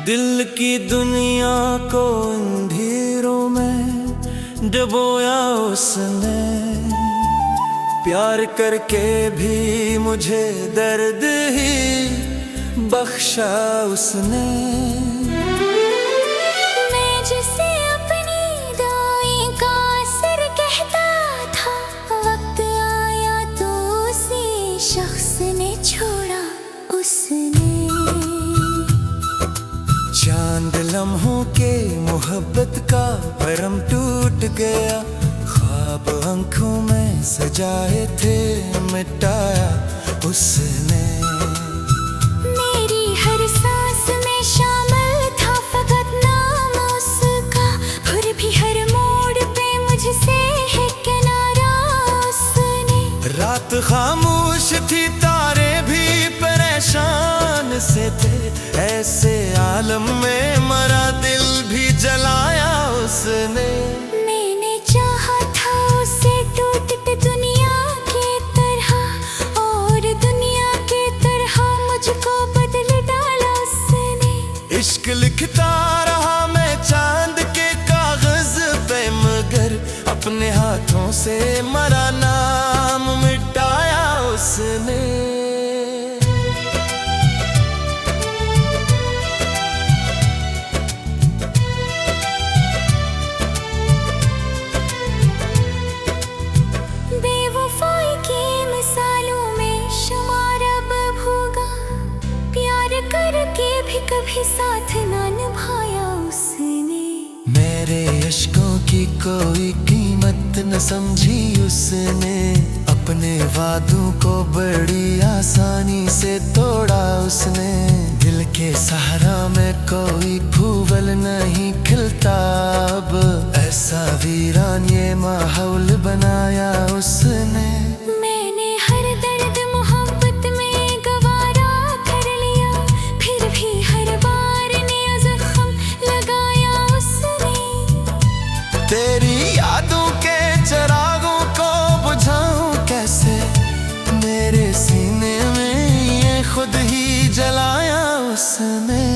दिल की दुनिया को अंधेरों में डुबोया उसने, प्यार करके भी मुझे दर्द ही बख्शा उसने। मैं जिसे अपनी दुआएं का असर कहता था, वक्त आया तो उसी शख्स ने छोड़ा उसने। चांद लम्हों के मोहब्बत का भरम टूट गया, ख्वाब आंखों में सजाए थे मिटाया उसने। मेरी हर सांस में शामिल था फकत नाम उसका, फिर भी हर मोड़ पे मुझसे है किनारा उसने। रात खामोश थी, तारे भी परेशान से थे, ऐसे आलम में मरा दिल भी जलाया उसने। मैंने चाहा था उसे टूटते दुनिया की तरह, और दुनिया की तरह मुझको बदल डाला उसने। इश्क लिखता रहा मैं चांद के कागज पे, मगर अपने हाथों से मरा नाम मिटाया उसने। बेवफाई की मिसालों में शुमार अब होगा, प्यार करके भी कभी साथ ना निभाया उसने। मेरे इश्कों की कोई कीमत न समझी उसने, अपने वादों को बड़ी आसानी से तोड़ा उसने। दिल के सहारा में कोई फूल नहीं खिलता अब, ऐसा वीरान ये माहौल बनाया उसने। मैंने हर दर्द मोहब्बत में गवारा कर लिया, फिर भी हर बार नया जख्म लगाया उसने। तेरी यादों के चिरागों को बुझाऊं कैसे, मेरे सीने में ये खुद ही जलाया उसने।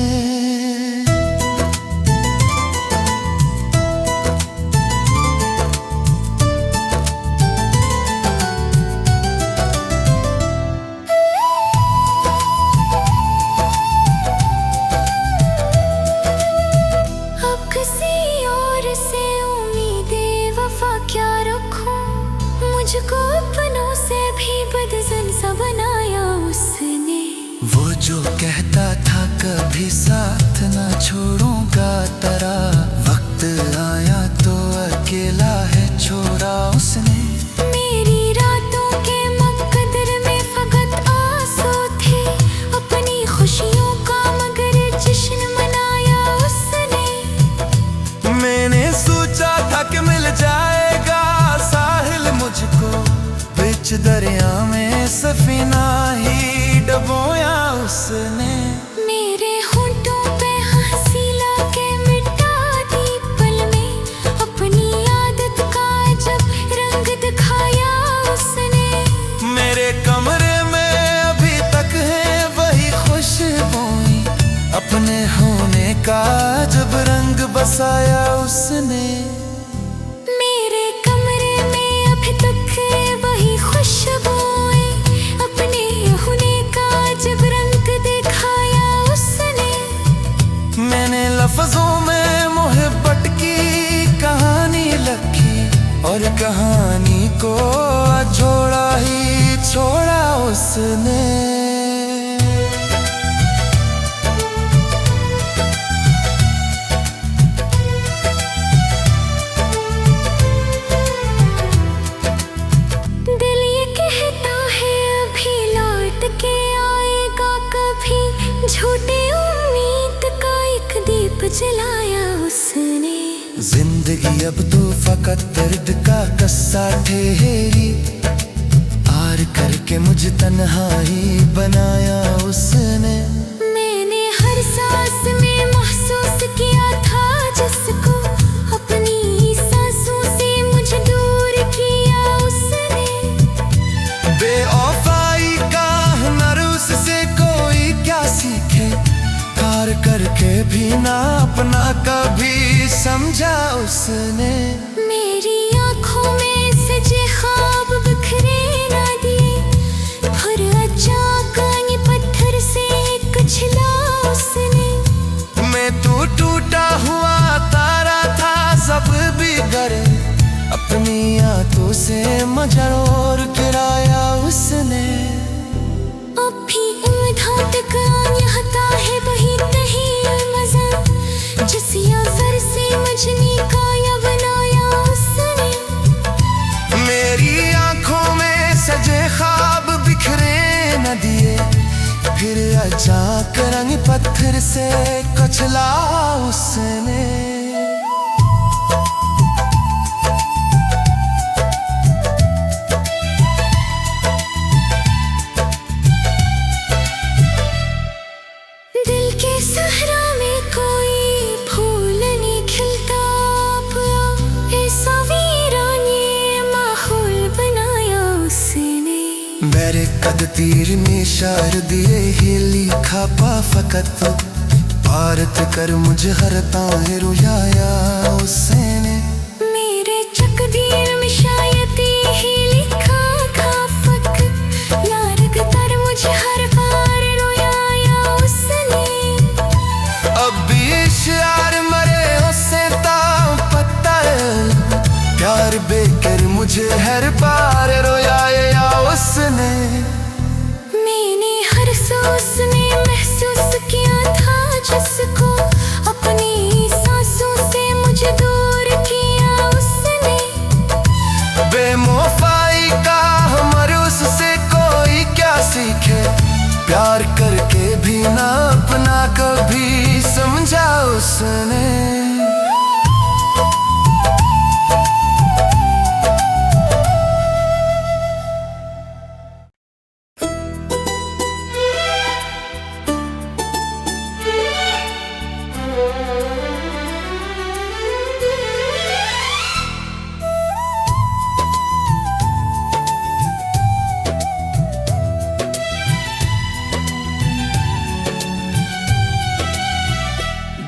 अब किसी और से उम्मीदे वफा क्या रखूं, मुझको अपनों से भी बदजन सा बनाया उसने। वो जो कहता था कभी साथ ना छोड़ूंगा तेरा, वक्त आया तो अकेला है छोड़ा उसने। मेरी रातों के मकदर में फकत आंसू थे, अपनी खुशियों का मगर जश्न मनाया उसने। मैंने सोचा था कि मिल जाएगा साहिल मुझको, बीच दरिया में सफीना ही डुबोया उसने। मेरे होंठों पे हंसी लाके मिटा दी पल में, अपनी आदत का जब रंग दिखाया उसने। मेरे कमरे में अभी तक है वही खुशबुएं, अपने होने का जब रंग बसाया उसने। मेरे कमरे में अभी तक है वही खुशबुएं, अपने होने का जब रंग दिखाया उसने। मैंने लफ्जों में मोहब्बत की कहानी लिखी, और कहानी को जोड़ा ही छोड़ा उसने। दिल ये कहता है अभी लौट के आएगा कभी, झूठी उम्मीद का एक दीप जलाया उसने। जिंदगी अब तो फकत दर्द का कस्सा ठहरी, आर करके मुझे तन्हाई बनाया उसने। मैंने हर सांस में महसूस किया था जिसको, अपनी सांसों से मुझे दूर किया उसने। बेवफाई का हुनर उससे कोई क्या सीखे, कार करके भी ना अपना कभी समझा उसने। मेरी आंखों में सजे ख्वाब बिखरे ना दिए, और अचानक ये पत्थर से कुचला उसने। मैं तो टूटा हुआ तारा था, सब बिगड़े अपनी यादों से मजरोर गिराया उसने। अब भी उम्मीदों तक यहाँ है वही नहीं मजा, जिस यार से मजनी का या बनाया उसने। मेरी आंखों में सजे ख्वाब बिखरे न दिए, फिर अचानक रंग पत्थर से कुचला उसने। दिल के सहरा में कोई फूल नहीं खिलता, ऐसा वीरान ये माहौल बनाया उसने। मेरे कद तीर में शार दिए ही लिखा पा फकत, भारत कर मुझे हर ताहे रुलाया उसने। मेरे तकदीर में शायद ही लिखा था फक, यार कर मुझे हर बार रोया उसने। अब भी इशार मरे उससे ता पता है, प्यार बेकर मुझे हर बार रोया उसने। मैंने हर सांस में महसूस किया था जिसको, अपनी सांसों से मुझे दूर किया उसने। बेवफाई का हमारे उससे कोई क्या सीखे, प्यार करके भी ना अपना कभी समझा उसने।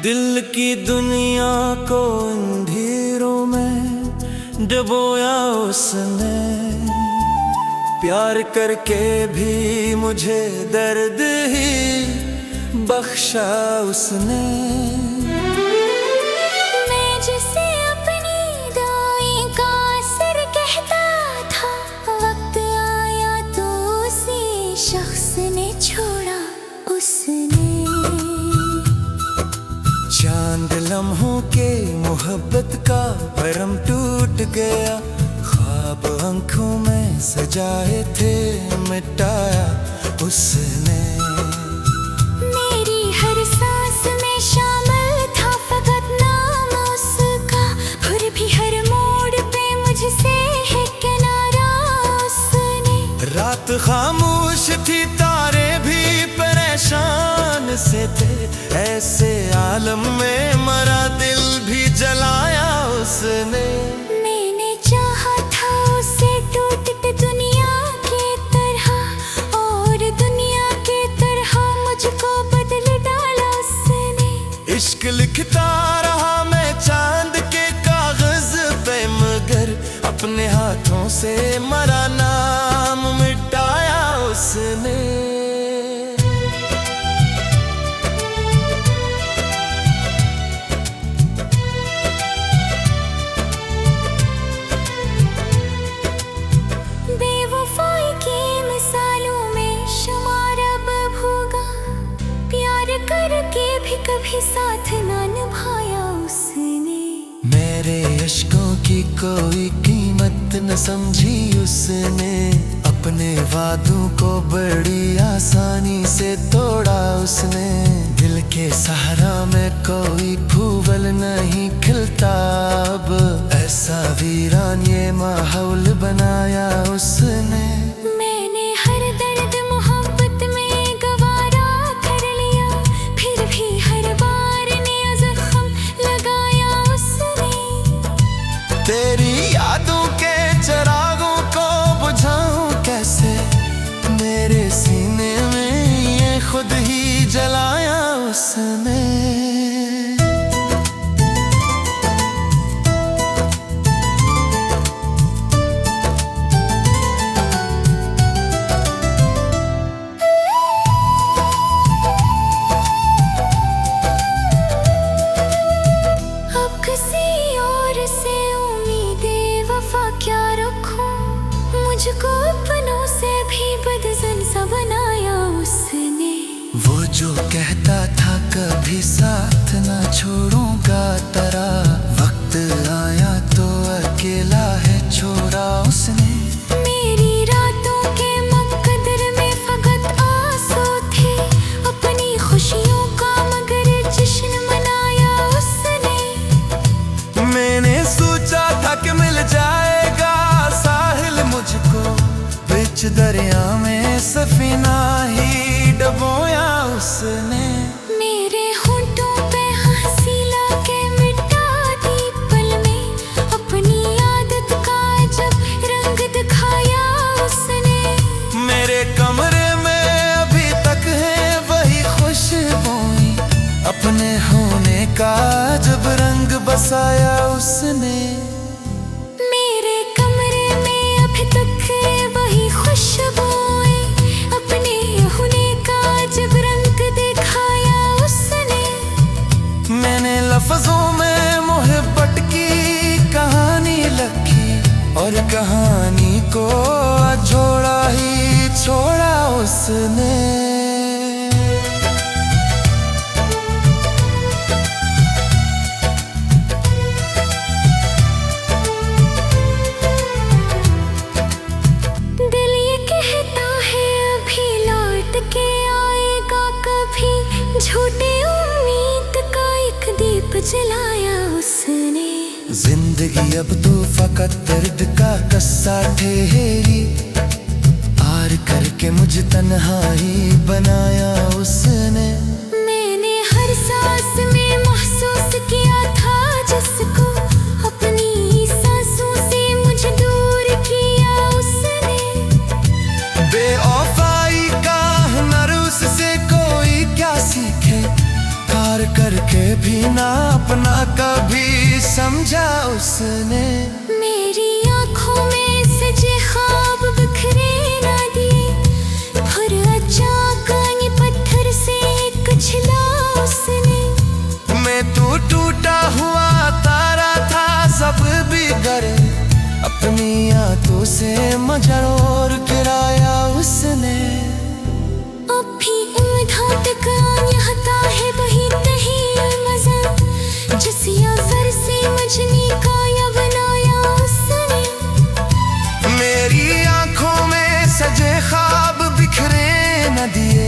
दिल की दुनिया को अंधेरों में डुबोया उसने, प्यार करके भी मुझे दर्द ही बख्शा उसने। मैं जिसे अपनी दुआएं का असर कहता था, वक्त आया तो उसी शख्स ने छोड़ा उसने। चांद लम्हों के मोहब्बत का भरम टूट गया, ख्वाब आंखों में सजाए थे मिटाया उसने। मेरी हर सांस में शामिल था फकत नाम उसका, फिर भी हर मोड़ पे मुझसे है किनारा उसने। रात खामोश थी, तारे भी परेशान से थे, ऐसे आलम में मरा दिल भी जलाया उसने। मैंने चाहा था उसे टूटते दुनिया की तरह, और दुनिया की तरह मुझको बदल डाला उसने। इश्क लिखता रहा मैं चांद के कागज पे, मगर अपने हाथों से मरा नाम मिटाया उसने। बेवफाई की मिसालों में शुमार अब होगा, प्यार करके भी कभी साथ ना निभाया उसने। मेरे अश्कों की कोई कीमत न समझी उसने, अपने वादों को बड़ी आसानी से तोड़ा उसने। दिल के सहारा में कोई फूल नहीं खिलता अब, ऐसा वीरान ये माहौल बनाया उसने। मैंने हर दर्द मोहब्बत में गवारा कर लिया, फिर भी हर बार नया जख्म लगाया उसने। तेरी यादों के चिरागों को बुझाऊं कैसे, मेरे सीने में ये खुद ही जलाया उसने। बीच दरिया में सफीना ही डबोया उसने। मेरे होंठों पे हंसी लाके मिटा दी पल में, अपनी आदत का जब रंग दिखाया उसने। मेरे कमरे में अभी तक है वही खुशबुएं, अपने होने का जब रंग बसाया उसने। मेरे कमरे में अभी तक है वही खुशबुएं, अपने होने का जब रंग दिखाया उसने। मैंने लफ्जों में मोहब्बत की कहानी लिखी और कहानी को जोड़ा ही छोड़ा उसने। दिल ये कहता है अभी लौट के आएगा कभी, झूठी उम्मीद का एक दीप जलाया उसने। जिंदगी अब तो फकत दर्द का कस्सा ठहरी, आर करके मुझे तन्हाई बनाया उसने। मैंने हर सांस में महसूस किया था जिसको, अपनी सांसों से मुझे दूर किया उसने। बेवफाई का हुनर उससे कोई क्या सीखे, कार करके भी ना अपना कभी समझा उसने। मेरी आंखों में सजे ख्वाब बिखरे ना दिए, फिर अचानक ये पत्थर से कुचला उसने। मैं तो टूटा हुआ तारा था सब बिगड़े, अपनी आंखों से मजरोर गिराया उसने। अब भी उम्मीदों तक आता है वही नहीं मजा, जिस यार से मजनी का या बनाया उसने। मेरी आंखों में सजे ख्वाब बिखरे न दिए,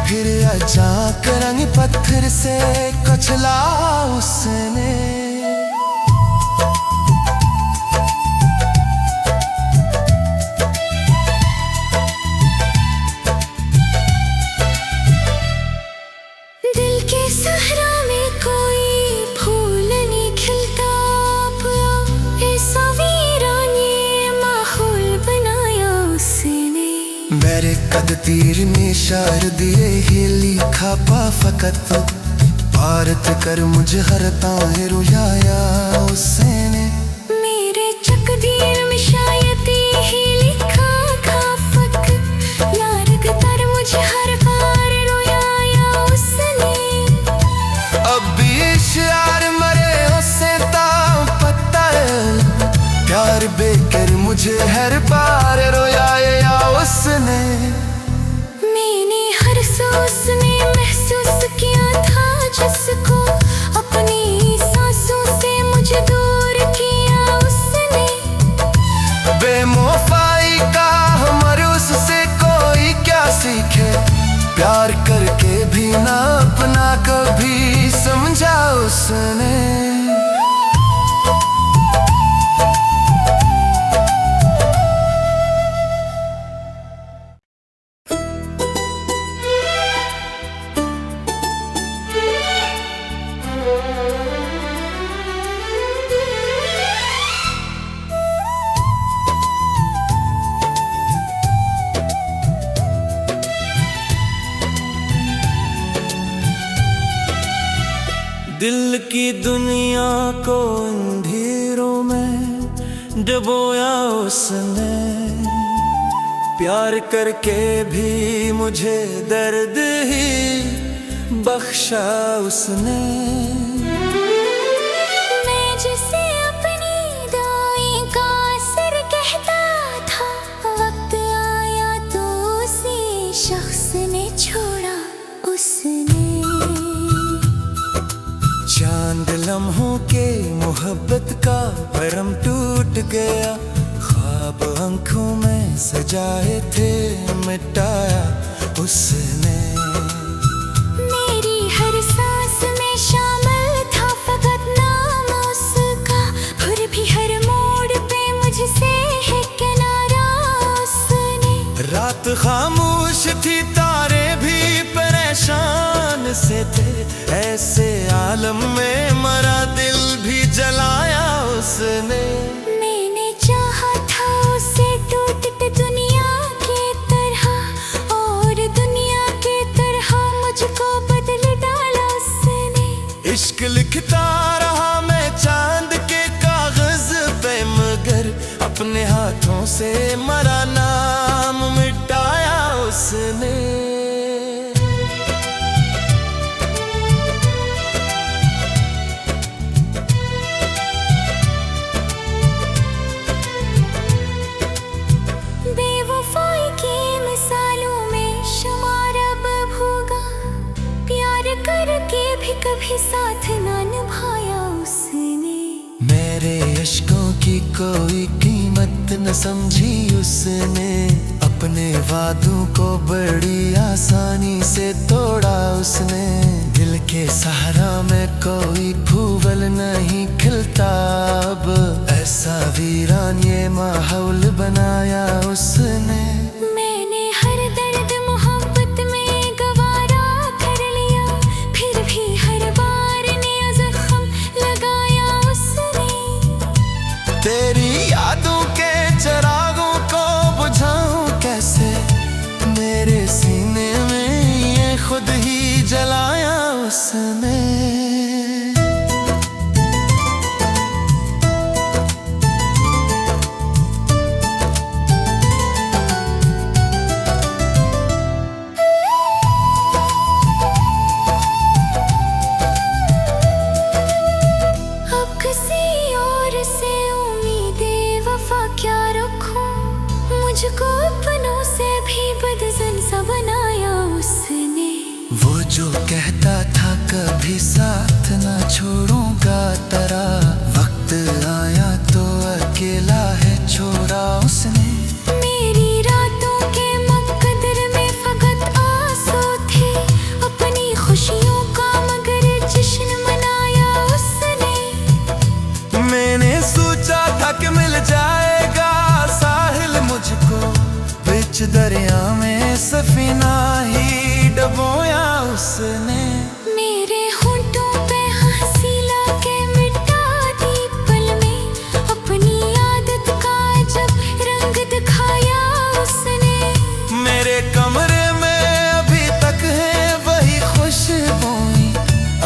फिर अचानक रंग पत्थर से कुचला उसने। दिल के सहरा में कोई फूल नहीं खिलता, ऐसा वीरानी माहौल बनाया उसने। मेरे कद तीर में शार दिए ही लिखा पा फकत, पारत कर मुझे हर ताहे रुलाया उसने। मेरे चकदीर में शायद ही लिखा था फक, यार कर मुझे हर बार रोया उसने। अब भी शार मरे उससे ता पता है, प्यार बेकर मुझे हर बार रोया उसने। मैंने हर सांस में महसूस किया था जिसको, अपनी सांसों से मुझे दूर किया उसने। बेवफाई का हमर उससे कोई क्या सीखे, प्यार करके भी ना अपना कभी समझा उसने। दिल की दुनिया को अंधेरों में डुबोया उसने, प्यार करके भी मुझे दर्द ही बख्शा उसने। मैं जिसे अपनी दुआएं का असर कहता था, वक्त आया तो उसी शख्स ने छोड़ा उसने। चांद लम्हों के मोहब्बत का भरम टूट गया, ख्वाब आंखों में सजाए थे मिटाया उसने। मेरी हर सांस में शामिल था फकत नाम उसका, फिर भी हर मोड़ पे मुझसे है किनारा उसने। रात खामोश थी, तारे भी परेशान से थे। ऐसे आलम में मरा दिल भी जलाया उसने। मैंने चाहा था उसे टूटते दुनिया की तरह, और दुनिया की तरह मुझको बदल डाला उसने। इश्क लिखता रहा मैं चांद के कागज पे, मगर अपने हाथों से मरा नाम मिटाया उसने। बेवफाई की मिसालों में शुमार अब होगा, प्यार करके भी कभी साथ ना निभाया उसने। मेरे अश्कों की कोई कीमत न समझी उसने, अपने वादों को बड़ी आसानी से तोड़ा उसने। दिल के सहारा में कोई फूल नहीं खिलता अब, ऐसा वीरान ये माहौल बनाया उसने। मैंने हर दर्द मोहब्बत में गवारा कर लिया, फिर भी हर बार नया जख्म लगाया उसने। तेरी यादों के चिरागों को बुझाऊं कैसे, मेरे सीने में ये खुद ही जलाया उसने। अब किसी और से उम्मीदे वफा क्या रखूं, मुझको अपनों से भी बदजन सा बनाया उसने। वो जो कहता था कभी साथ ना छोड़ूंगा तेरा, वक्त आया तो अकेला है छोड़ा उसने। मेरी रातों के मुकद्दर में फकत आंसू थे, अपनी खुशियों का मगर जश्न मनाया उसने। मैंने सोचा था कि मिल जाएगा साहिल मुझको, बीच दरिया में सफीना ही डबोया उसने। मेरे होंठों पे हंसी लाके मिटा दी पल में, अपनी आदत का जब रंग दिखाया उसने। मेरे कमरे में अभी तक है वही खुशबुएं,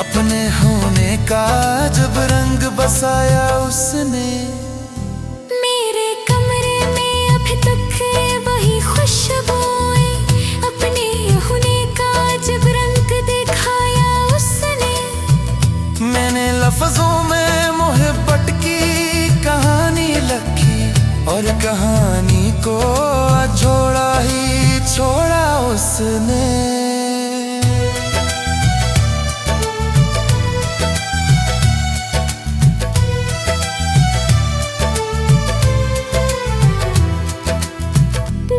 अपने होने का जब रंग बसाया उसने। मेरे कमरे में अभी तक है वही खुशबुएं, अपने होने का जब रंग दिखाया उसने। मैंने लफ्जों में मोहब्बत की कहानी लिखी, और कहानी को जोड़ा ही छोड़ा उसने।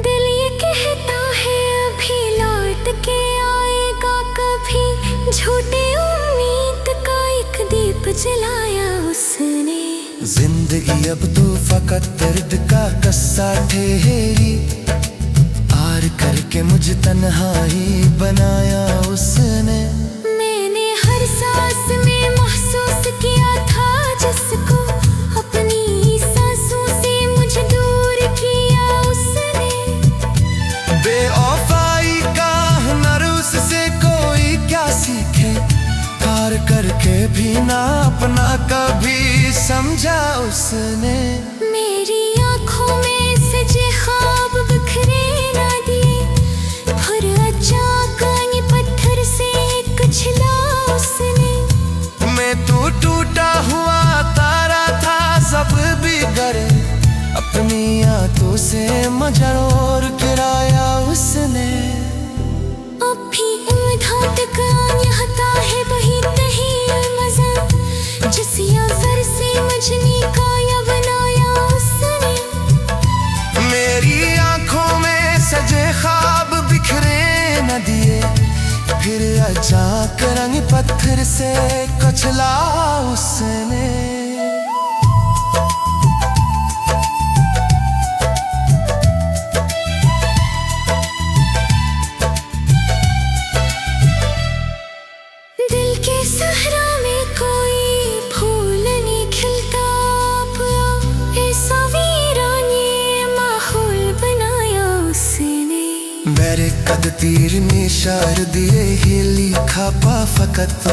दिल ये कहता है अभी लौट के आएगा कभी, झूठी उम्मीद का एक दीप जलाया उसने। जिंदगी अब तो फकत दर्द का कस्सा ठहरी, आर करके मुझे तन्हाई बनाया उसने। मैंने हर सांस में महसूस किया था जिसको, अपनी सांसों से मुझे दूर किया उसने। बेवफाई का हुनर उससे कोई क्या सीखे, कार करके भी ना अपना कभी समझा उसने। मेरी आंखों में सजे ख्वाब बिखरे ना दिए, फिर अचानक ये पत्थर से कुचला उसने। मैं तो टूटा हुआ तारा था सब बिगड़े, अपनी आंखों से मजरोर गिराया उसने। अब भी उम्मीदों तक आता है वही नहीं मजा, जिस असर से मजनी का या बनाया उसने। मेरी आंखों में सजे ख्वाब बिखरे न दिए, फिर अचानक रंग पत्थर से कुचला उसने। तेरे कद तीर निशार दिए ही लिखा पा फकत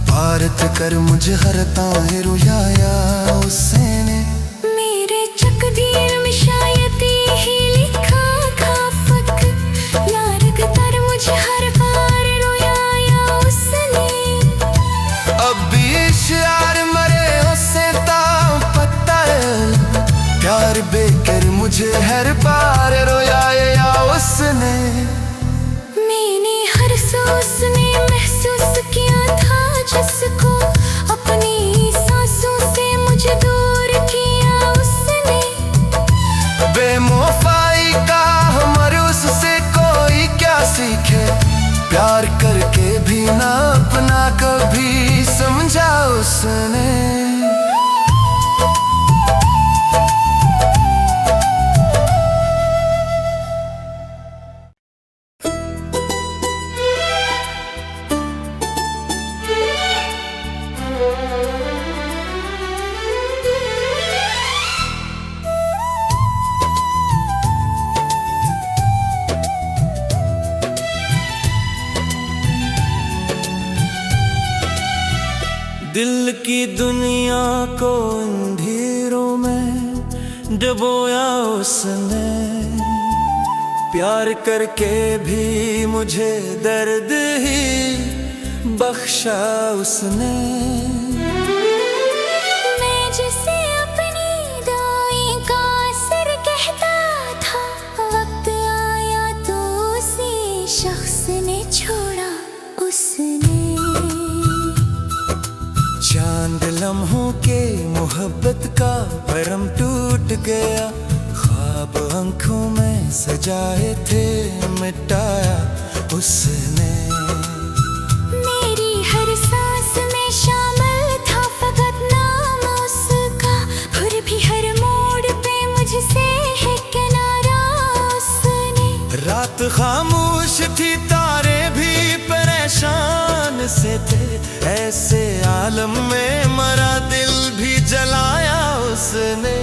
भारत कर मुझे हर ताहे रुलाया उसने मेरे चकदीर में शायद ही लिखा खाफक यारक तर मुझे हर बार रोयाया उसने अब भी इशार मरे उसे ता पता है प्यार बेकर मुझे हर बार रोयाया उसने मैंने हर सांस में महसूस किया था जिसको अपनी सांसों से मुझे दूर किया उसने बेवफाई का हमारे उससे कोई क्या सीखे प्यार करके भी ना अपना कभी समझा उसने दिल की दुनिया को अंधेरों में डुबोया उसने प्यार करके भी मुझे दर्द ही बख्शा उसने मैं जिसे अपनी दुआएं का असर कहता था वक्त आया तो उसी शख्स ने छोड़ा उसने चांद लम्हों के मोहब्बत का भरम टूट गया ख्वाब आंखों में सजाए थे मिटाया उसने मेरी हर सांस में शामिल था फकत नाम उसका फिर भी हर मोड़ पे मुझसे है किनारा उसने रात खामोश थी तारे भी परेशान से थे ऐसे आलम में मरा दिल भी जलाया उसने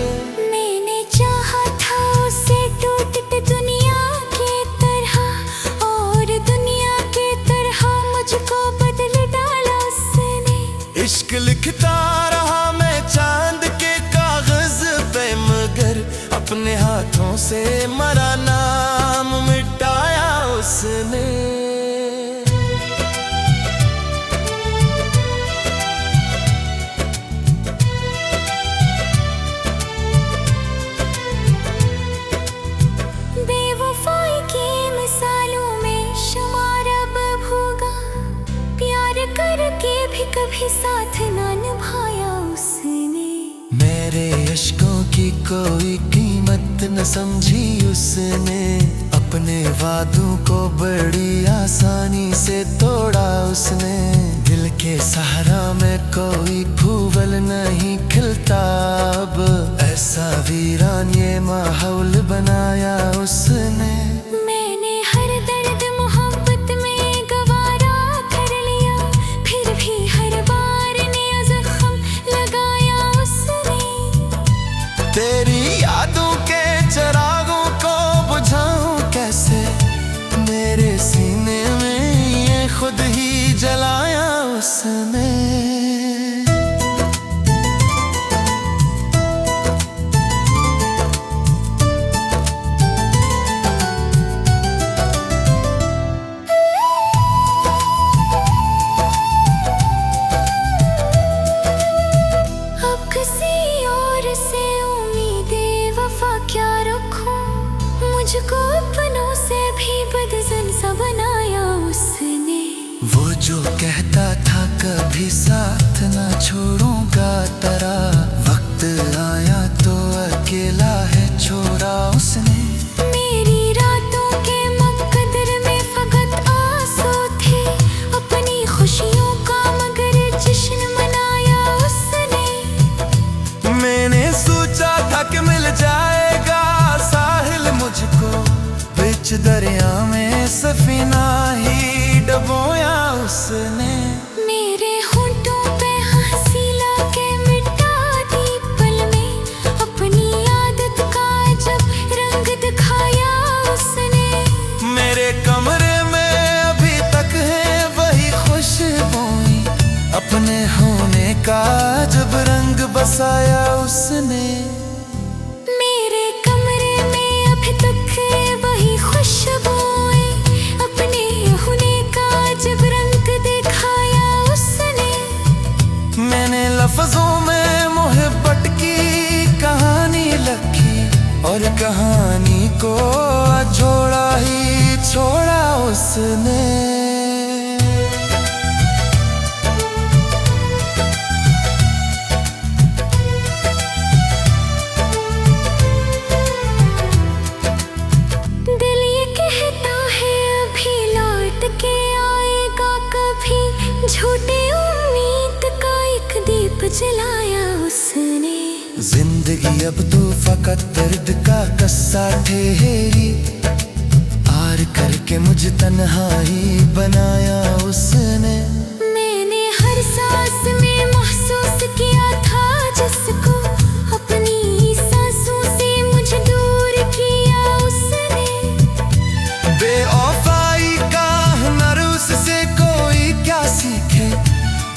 मैंने चाहा था उसे टूटते दुनिया की तरह और दुनिया की तरह मुझको बदल डाला उसने इश्क लिखता रहा मैं चांद के कागज पे मगर अपने हाथों से मरा नाम मिटाया उसने बेवफाई की मिसालों में शुमार अब होगा प्यार करके भी कभी साथ ना निभाया उसने मेरे अश्कों की कोई कीमत न समझी उसने अपने वादों को बड़ी आसानी से तोड़ा उसने दिल के सहारा में कोई फूल नहीं खिलता अब ऐसा वीरान ये माहौल बनाया उसने मैंने हर दर्द मोहब्बत में गवारा कर लिया फिर भी हर बार नया जख्म लगाया उसने तेरी यादों के चिरागों को बुझाऊं कैसे मेरे सीने में ये खुद ही जलाया उसने अब किसी और से उम्मीदें वफा क्या रखूं मुझको अपनों से भी बदजन सा बनाया उसने वो जो कहता था कभी साथ ना छोड़ूंगा तेरा वक्त आया तो अकेला है छोड़ा उसने मेरी रातों के मुकद्दर में फकत आंसू थे अपनी खुशियों का मगर जश्न मनाया उसने मैंने सोचा था कि मिल जाएगा साहिल मुझको बीच दरिया में सफीना ही डबोया उसने मेरे होंठों पे हंसी लाके मिटा दी पल में अपनी आदत का जब रंग दिखाया उसने मेरे का जब रंग बसाया उसने। मेरे कमरे में अभी तक वही खुशबुएं, अपने होने का जब रंग दिखाया उसने। मैंने लफ्जों में मोहब्बत की कहानी लिखी और कहानी को जोड़ा ही छोड़ा उसने। दिल ये कहता है अभी लौट के आएगा कभी, झूठी उम्मीद का एक दीप जलाया उसने। जिंदगी अब तो फकत दर्द का कस्सा ठहरी, आर करके मुझे तन्हाई बनाया उसने। मैंने हर सांस में महसूस किया था जिसको, अपनी सांसों से मुझे दूर किया उसने। बेवफाई का हुनर उससे कोई क्या सीखे,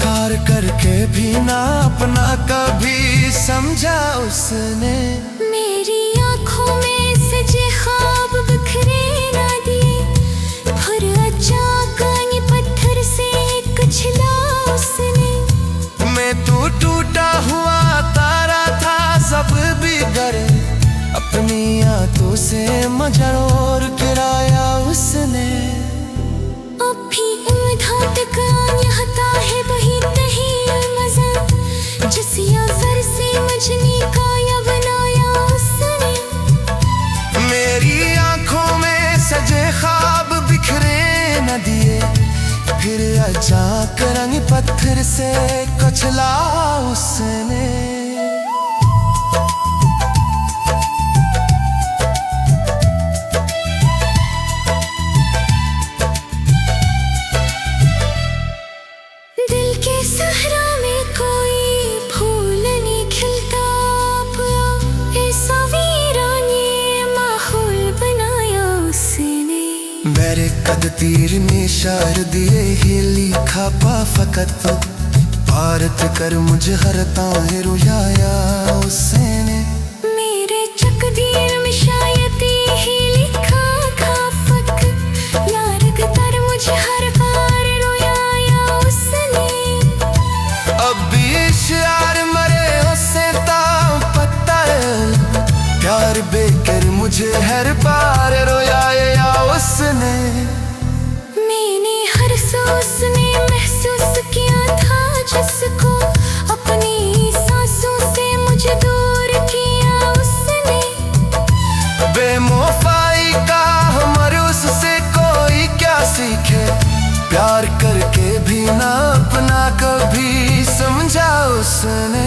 कार करके भी ना अपना कभी समझा उसने। मेरी आंखों में सजे ख्वाब बिखरे ना दिए, और अचानक ये पत्थर से कुचला उसने। मैं तो टूटा हुआ तारा था सब बिगड़े, अपनी आंखों से मजरोर गिराया उसने। अब भी उम्मीदों तक यहाँ है वही नहीं मजा, जिस यार से मजनी का या बनाया उसने। मेरी आंखों में सजे ख्वाब बिखरे न दिए, फिर अचानक रंग पत्थर से कुचला उसने। दिल के सहरा में कोई फूल नहीं खिलता, ऐसा वीरानी माहौल बनाया उसने। मेरे कद तीर में शार दिए ही लिखा पा फकत, भारत कर मुझे हर ताहे रुलाया उसने। मेरे तकदीर में शायद ही लिखा था फक, यार कर मुझे हर बार रोया उसने। अब भी इशार मरे उससे ता पता है, प्यार बेकर मुझे हर बार रोया उसने। मैंने हर सांस में महसूस किया था जिसको, अपनी सांसों से मुझे दूर किया उसने। बेवफाई का हमर उससे कोई क्या सीखे, प्यार करके भी ना अपना कभी समझा उसने।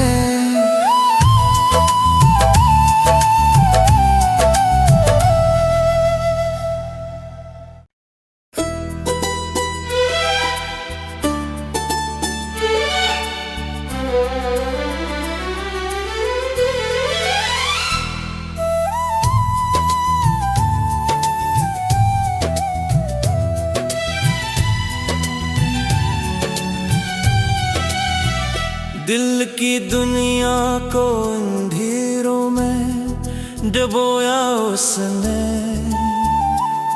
दिल की दुनिया को अंधेरों में डुबोया उसने,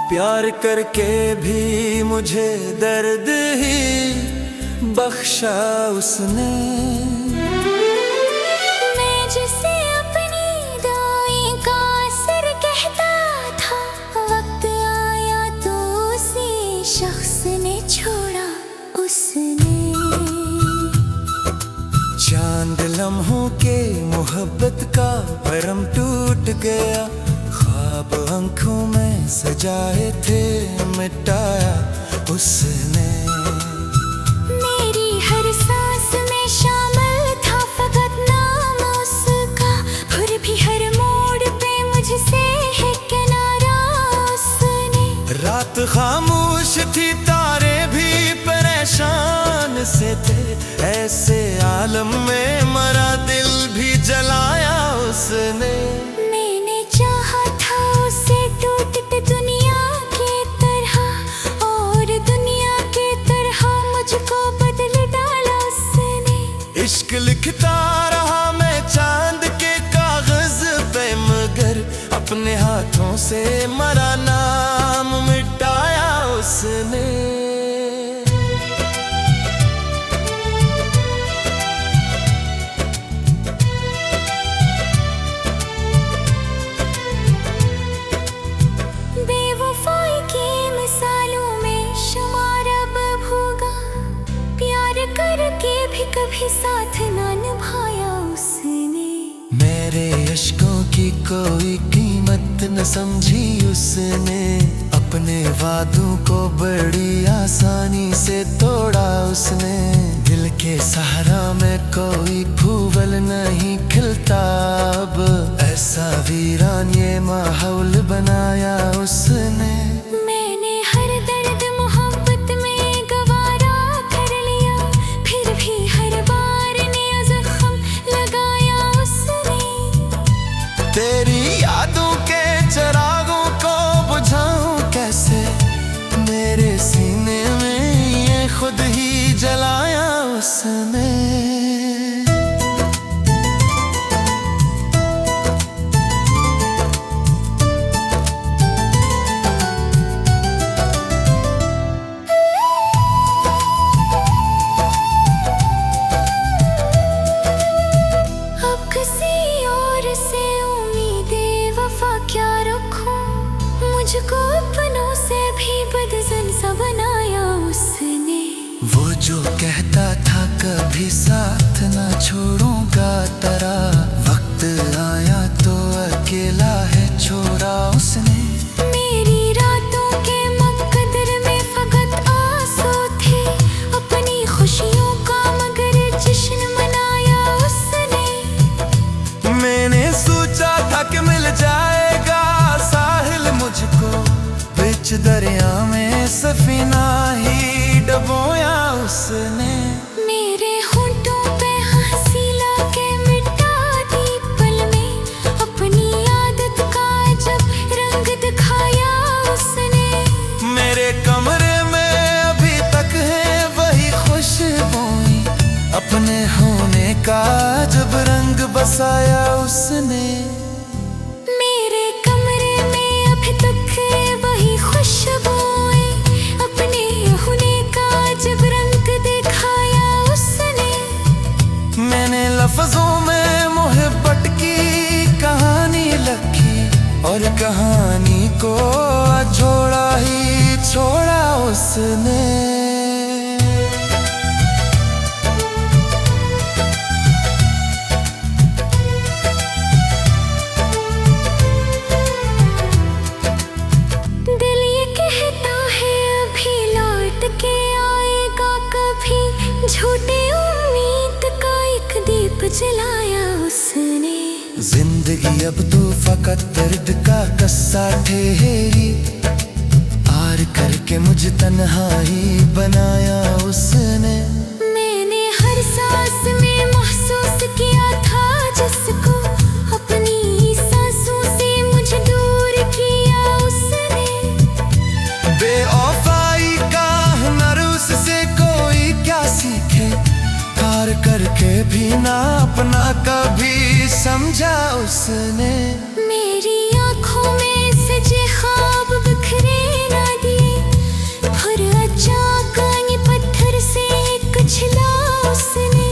प्यार करके भी मुझे दर्द ही बख्शा उसने। मैं जिसे अपनी दुआएं का असर कहता था, वक्त आया तो उसी शख्स ने छोड़ा उसने। चांद लम्हों के मोहब्बत का भरम टूट गया, ख्वाब आंखों में सजाए थे मिटाया उसने। मेरी हर सांस में शामिल था फकत नाम उसका, फिर भी हर मोड़ पे मुझसे है किनारा उसने। रात खामोश थी तारे भी परेशान से थे, ऐसे आलम में मरा दिल भी जलाया उसने। मैंने चाहा था उसे टूटते दुनिया की तरह, और दुनिया की तरह मुझको बदल डाला उसने। इश्क लिखता रहा मैं चांद के कागज पे, मगर अपने हाथों से मरा नाम मिटाया उसने। बेवफाई की मिसालों में शुमार अब होगा, प्यार करके भी कभी साथ ना निभाया उसने। मेरे अश्कों की कोई कीमत न समझी उसने, अपने वादों को बड़ी आसानी से तोड़ा उसने। दिल के सहारा में कोई फूल नहीं खिलता अब, ऐसा वीरान ये माहौल बनाया उसने। मैंने हर दर्द मोहब्बत में गवारा कर लिया, फिर भी हर बार नया जख्म लगाया उसने। तेरी यादों के चिरागों को बुझाऊं कैसे, मेरे सीने में ये खुद ही जलाया उसने। अब किसी और से उम्मीदें वफा क्या रखूं, मुझको अपनों से भी बदजन सा बनाया उसने। वो जो कहता था कभी साथ ना छोड़ूंगा तेरा, वक्त आया तो अकेला है छोड़ा उसने। मेरी रातों के मुकद्दर में फकत आंसू थे, अपनी खुशियों का मगर जश्न मनाया उसने। मैंने सोचा था कि मिल जाएगा साहिल मुझको, बीच दरिया में सफीना ही डबोया उसने। मेरे होंठों पे हंसी लाके मिटा दी पल में, अपनी आदत का जब रंग दिखाया उसने। मेरे कमरे में अभी तक है वही खुशबुएं, अपने होने का जब रंग बसाया उसने। मेरे कमरे में अभी तक है वही खुशबुएं, अपने होने का जब रंग दिखाया उसने। मैंने लफ्जों में मोहब्बत की कहानी लिखी, और कहानी को जोड़ा ही छोड़ा उसने। दिल ये कहता है अभी लौट के आएगा कभी, झूठी उम्मीद का एक दीप जलाया उसने। जिंदगी अब तो फकत दर्द का कस्सा ठहरी, आर करके मुझे तन्हाई बनाया उसने। मैंने हर सांस में महसूस किया था जिसको, अपनी सांसों से मुझे दूर किया उसने। बेवफाई का हुनर उससे कोई क्या सीखे, हार करके भी ना अपना कभी समझा उसने। मेरी आंखों में सजे ख्वाब बिखरे ना दिए, फिर अचानक ये पत्थर से कुचला उसने।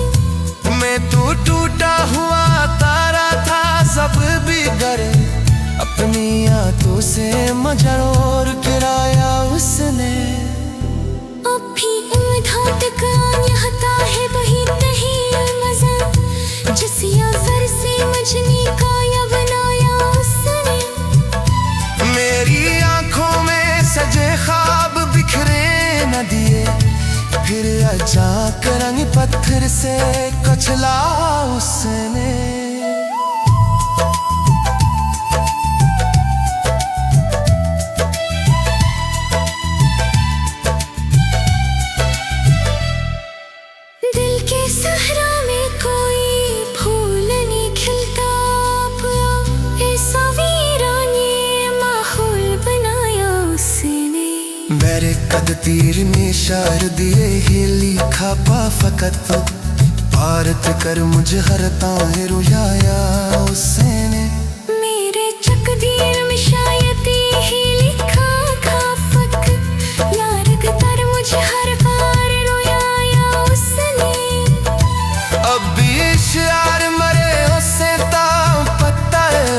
मैं तो टूटा हुआ तारा था सब बिगड़े, अपनी आंखों से मजरोर गिराया उसने। अब भी उम्मीदों तक आता है वही नहीं मजा, जिस यार से मजनी का या बनाया उसने। मेरी आंखों में सजे ख्वाब बिखरे न दिए, फिर अचानक रंग पत्थर से कुचला उसने। दिल के सहरा में कोई फूल नहीं खिलता, ऐसा वीरान ये माहौल बनाया उसने। मेरे कद तीर में इशार दिए ही लिखा पा फकत, भारत कर मुझे हरताएं रुलाया उसने। मेरे तकदीर में शायद ही लिखा था फक, यार कर मुझे हर बार रोया उसने। अब भी इश्यार मरे उससे ता पता है,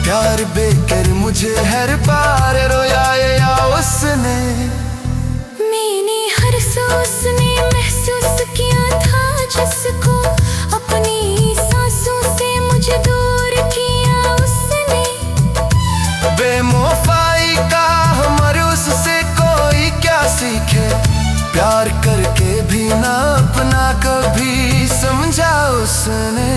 प्यार बेकर मुझे हर बार रोया उसने। मैंने हर सांस में महसूस किया था जिसको, अपनी सांसों से मुझे दूर किया उसने। बेवफाई का हमारे उससे कोई क्या सीखे, प्यार करके भी ना अपना कभी समझा उसने।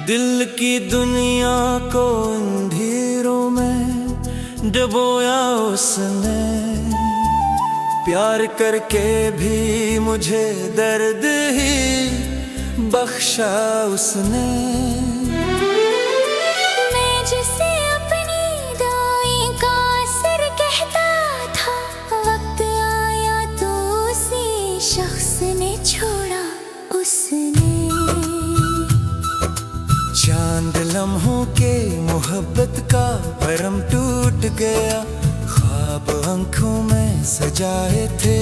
दिल की दुनिया को अंधेरों में डुबोया उसने, प्यार करके भी मुझे दर्द ही बख्शा उसने। मैं जिसे अपनी दुआएं का असर कहता था, वक्त आया तो उसी शख्स ने छोड़ा उसने। चांद लम्हों के मोहब्बत का भरम टूट गया, ख्वाब आंखों में सजाए थे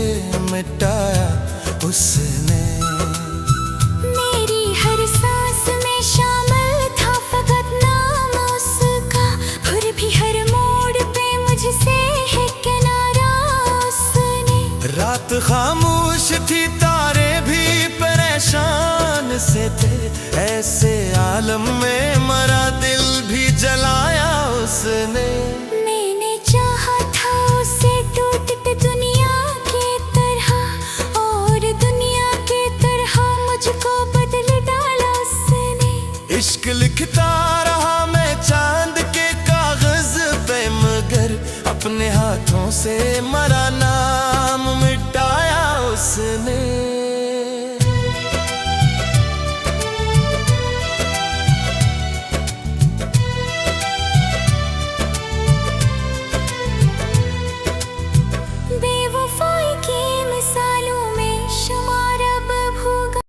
मिटाया उसने। मेरी हर सांस में शामिल था फकत नाम उसका, फिर भी हर मोड़ पे मुझसे है किनारा उसने। रात खामोश थी, तारे भी परेशान से थे, ऐसे आलम में मरा दिल भी जलाया उसने। मैंने चाहा था उसे टूटते दुनिया की तरह, और दुनिया की तरह मुझको बदल डाला उसने। इश्क लिखता